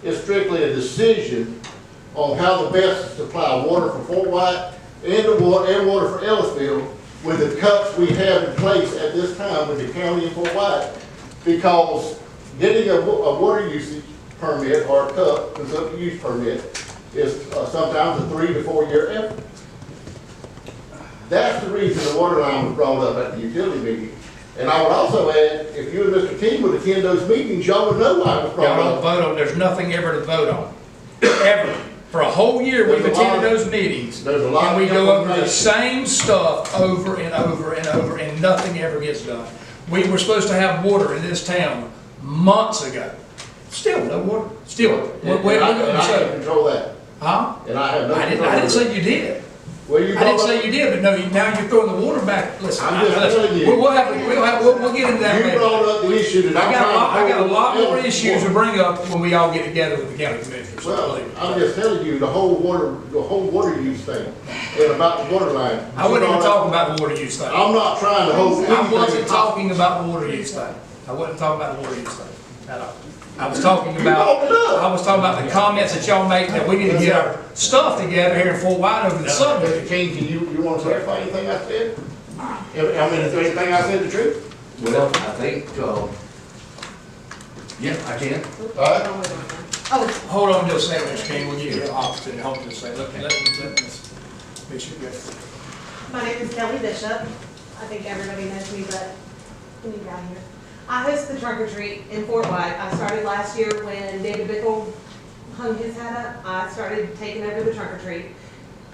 It's strictly a decision on how the best to supply water for Fort White and water for Ellisville with the cuts we have in place at this time with the county and Fort White. Because getting a water usage permit or a cup, consumptive use permit, is sometimes a 3 to 4 year effort. That's the reason the water line was brought up at the utility meeting. And I would also add, if you and Mr. King would attend those meetings, y'all would know why it was brought Y'all don't up. vote on, there's nothing ever to vote on, ever. For a whole year, we've There's a lot attended of- those meetings, there's a lot and we of go over the information. same stuff over and over and over, and nothing ever gets done. We were supposed to have water in this town months ago. Still no water, still. And I can't control that. Huh? And I have no I control. didn't say you did. Well, you I didn't brought say up- you did, but no, now you're throwing the water back. Listen, I'm just telling you. we'll get into that You later. brought up the issue that I I'm got a lot more hold issues to bring up when we all get together with the county commissioners. Well, I'm just telling you, the whole water use thing, and about the water line. I wasn't even talking about the water use thing. I'm not trying to hold anything. I wasn't talking about the water use thing. I wasn't talking about the water use thing at all. I was talking about, the comments that y'all make that we need to get our stuff together here in Fort White over the summer. Mr. King, can you want to clarify anything I said? I mean, is there anything I said the truth? Well, I think, yeah, I can. All right? Oh, Hold on just a second, Mr. King, we'll give you the opportunity, hold on just a second. Let Ms. Bishop go. my name is Kelly Bishop. I think everybody knows me, but let me get out here. I host the trunk or treat in Fort White. I started last year when David Bickle hung his hat up. I started taking over the trunk or treat.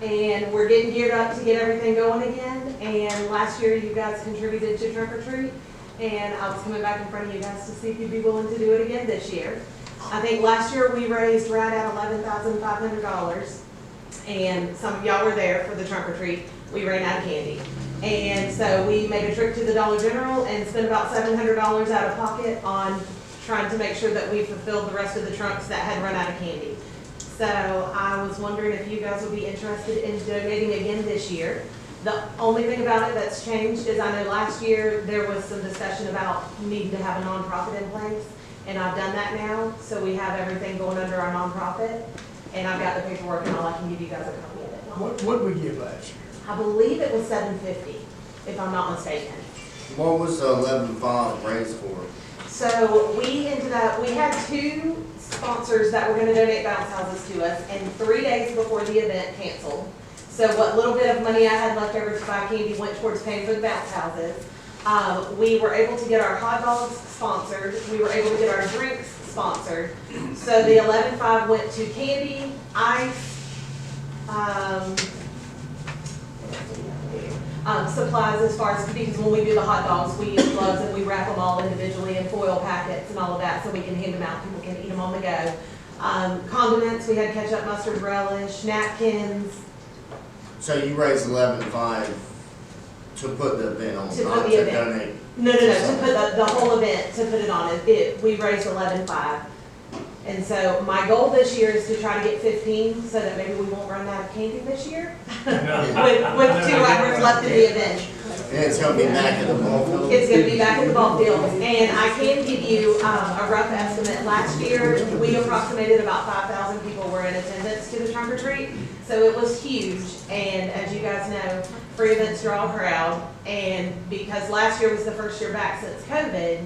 And we're getting geared up to get everything going again. And last year you guys contributed to trunk or treat. And I was coming back in front of you guys to see if you'd be willing to do it again this year. I think last year we raised right at $11,500. And some of y'all were there for the trunk or treat. We ran out of candy. And so we made a trip to the Dollar General and spent about $700 out of pocket on trying to make sure that we fulfilled the rest of the trunks that had run out of candy. So I was wondering if you guys would be interested in donating again this year. The only thing about it that's changed is I know last year there was some discussion about needing to have a nonprofit in place, and I've done that now. So we have everything going under our nonprofit, and I've got the paperwork and all. I can give you guys a copy of it. What did we give last year? I believe it was $750, if I'm not mistaken. What was the 11.5 raised for? So we ended up, we had 2 sponsors that were gonna donate bounce houses to us, and 3 days before the event canceled. So what little bit of money I had left over to buy candy went towards paying for the bounce houses. We were able to get our hot dogs sponsored, we were able to get our drinks sponsored. So the 11.5 went to candy, ice, supplies as far as, because when we do the hot dogs, we use gloves and we wrap them all individually in foil packets and all of that so we can hand them out, people can eat them on the go. Condiments, we had ketchup, mustard, relish, napkins, So you raised 11.5 to put the event on, To not put the to event. donate. no, to put the whole event, to put it on it, we raised 11.5. And so my goal this year is to try to get 15 so that maybe we won't run out of candy this year with 2 hours left in the event. And it's gonna be back at the ball field. It's gonna be back at the ball field, and I can give you a rough estimate. Last year, we approximated about 5,000 people were in attendance to the trunk or treat, so it was huge. And as you guys know, free events draw a crowd, and because last year was the first year back since COVID,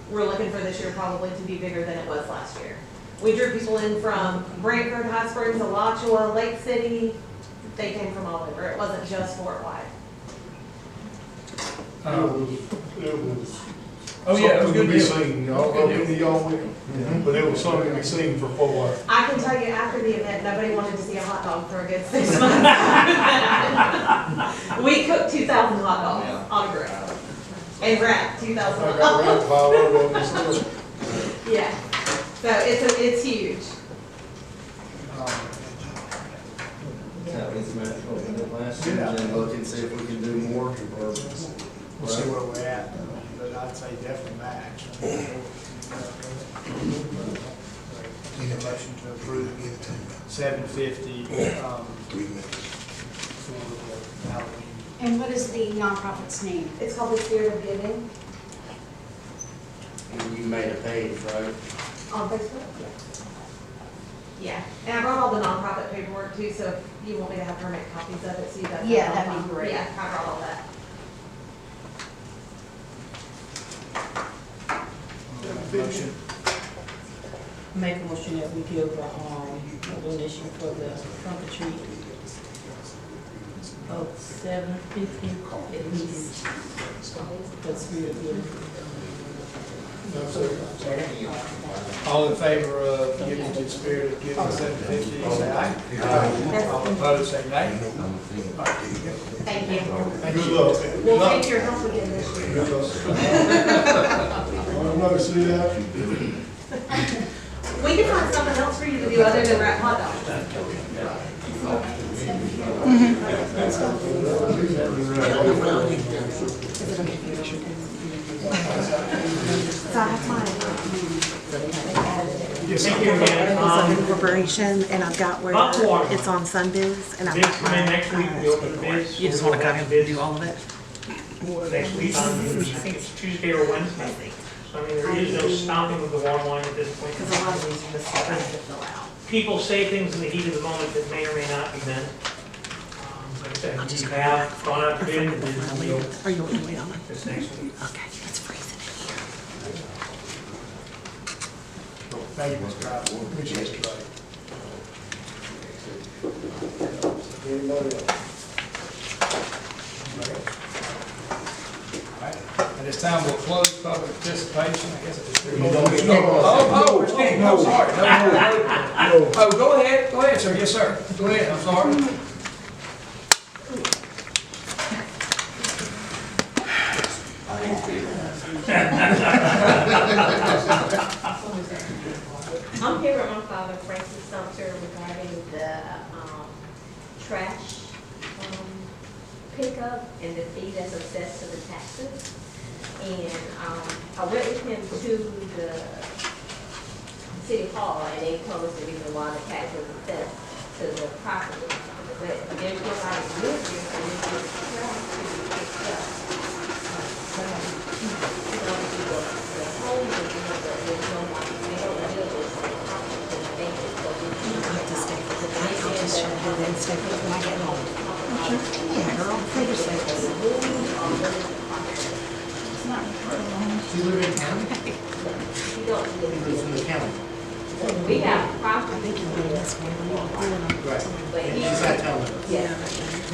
we're looking for this year probably to be bigger than it was last year. We drew people in from Brantford, High Springs, Alachua, Lake City. They came from all over. It wasn't just Fort White. Oh, yeah, it was good Something to be deal. seen, y'all, many of y'all went, but it was something to be seen for Fort White. I can tell you after the event, nobody wanted to see a hot dog for a good 6 months. We cooked 2,000 hot dogs on a grill and wrapped 2,000 I hot got dogs. around 5 of them myself. Yeah, so it's huge. And look and see if we can do more, or We'll see where we're at, but I'd say definitely max. Need a motion to approve $750, for the Halloween. And what is the nonprofit's name? It's called the Spirit of Giving you made a page, right? on Facebook. And I brought all the nonprofit paperwork too, so if you want me to have her make copies of it, so you guys. have Yeah, it that'd on be file. great. Yeah, I brought all that. Motion. Make a motion that we give a donation for the trunk or treat of $750 at least. That's really good. All in favor of giving to the spirit of giving $750, say aye. All opposed, say nay. Thank you. Good luck. We'll take your help again this year. I'm not see that. We can find something else for you to do other than wrap hot dogs. So I have mine. Yes, Thank you again. It's on Corporation, and I've got where it's on Sunbiz, and I've Bids got come in next week, we open the my. bids. You just wanna kind of do all of it? Next week, on, I think it's Tuesday or Wednesday. So I mean, there is no stopping of the water line at this point. Because a lot of these are the stuff I have to fill out. People say things in the heat of the moment that may or may not be meant. Like I said, we have gone out to bid, and bids will be open Are you wanting to wait on it? this next week. Okay, it's freezing in here. Thank you, Mr. Kraus. Appreciate it, buddy. Anybody else? At this time, we'll close public participation, I guess it's. No, Oh, we're standing, I'm sorry. No. Oh, go ahead, sir, yes, sir, go ahead, I'm sorry. I'm here with my father, Francis Sumter, regarding the trash pickup and the fee that's assessed to the taxes. And I went with him to the city hall, and they told us the reason why the tax was assessed to the property. But there's nobody live here, so there's this trash to be picked up. You know, the home is, you know, but there's no one, they don't live there, so the property is vacant, so I have to stay for the night, I'll just show her then stay for when I get home. Yeah, girl, figure six. You live in town? you don't live He lives in the county. here. We have I property, think you're doing this one. Right. but he, She's not telling us. yeah.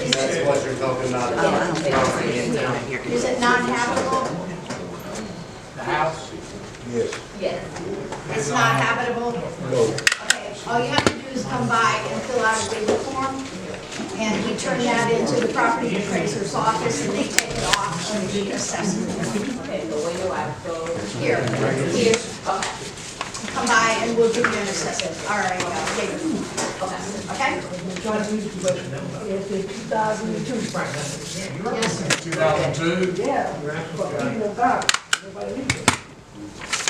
That's what you're talking about. Oh, I don't think Property in it's town. here. Is it not habitable? The house? Yes. Yes. It's not habitable? Okay, all you have to do is come by and fill out a waiver form, and we turn that into the property appraiser's office, and they take it off of the assessment. Okay, so where do I go? Here, Here, okay, come by and we'll give you an assessment, all right, waiver, okay. okay? Yes, sir. 2002?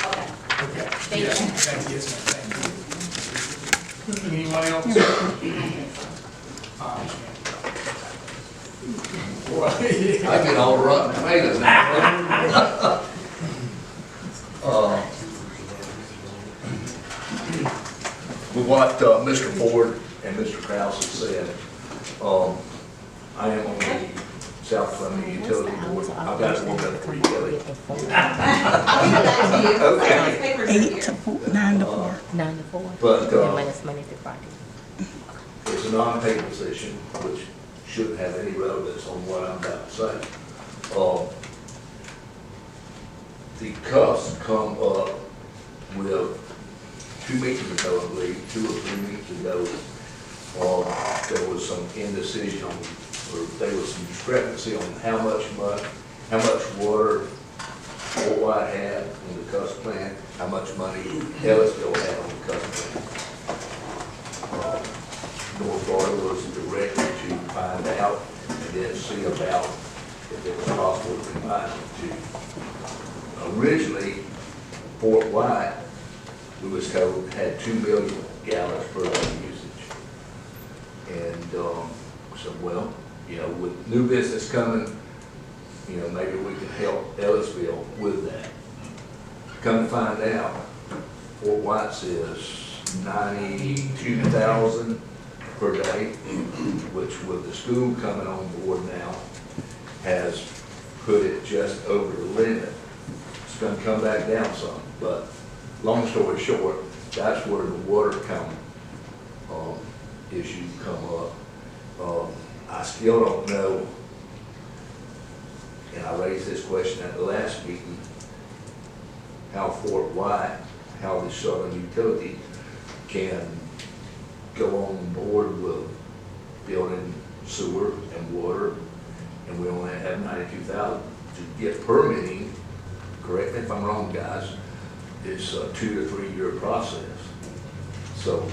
Okay. Okay. Thank you. Yes, thank you, yes, ma'am, thank you. Anyone else? I get all rotten tomatoes now. With what Mr. Ford and Mr. Kraus have said, I am on the South Columbia Utility Board. I've got to work up for you, Kelly. I'll give that to you. Okay. These papers are here. 9 to 4. 9 to 4. But Minus Monday through Friday. it's a non-paid position, which shouldn't have any relevance on what I'm about to say. The cuffs come up with 2 meetings ago, I believe, 2 or 3 meetings ago. There was some indecision, or there was some discrepancy on how much water Fort White had in the cuffs plant, how much money Ellisville had on the cuffs plant. North Florida was directed to find out and then see about if it was possible to combine the two. Originally, Fort White, we was told, had 2 million gallons per day usage. And so, well, you know, with new business coming, you know, maybe we can help Ellisville with that. Come to find out, Fort White says 92,000 per day, which with the school coming on board now, has put it just over the limit. It's gonna come back down some, but long story short, that's where the water issue come up. I still don't know, and I raised this question at the last meeting, how Fort White, how the Southern Utility can go on board with building sewer and water, and we only have 92,000 to get permitting. Correct me if I'm wrong, guys. It's a 2 to 3 year process. So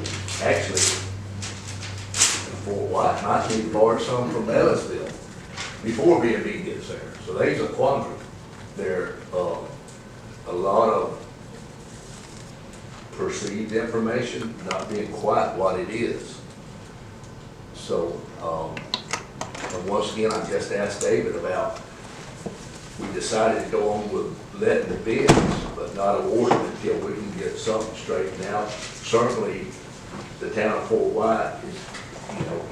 actually, Fort White might need to borrow some from Ellisville before B&B gets there. So there's a quandary there. A lot of perceived information not being quite what it is. So, and once again, I just asked David about, we decided to go on with letting the bids, but not awarding until we can get something straightened out. Certainly, the town of Fort White is,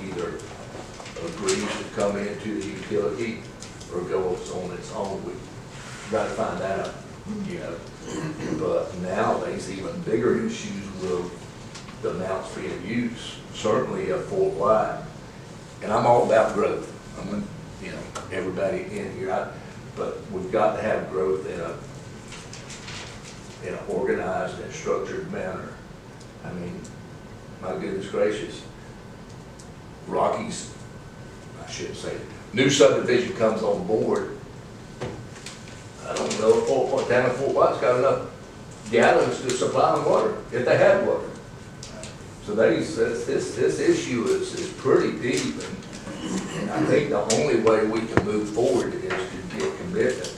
either agrees to come into the utility or goes on its own. We've got to find out, But now there's even bigger issues with the amounts being used, certainly at Fort White. And I'm all about growth. I'm, everybody in here, but we've got to have growth in an organized and structured manner. I mean, my goodness gracious, Rockies, I shouldn't say, new subdivision comes on board. I don't know if down in Fort White's got enough gallons to supply them water, if they have water. So this issue is pretty deep, and I think the only way we can move forward is to get commitment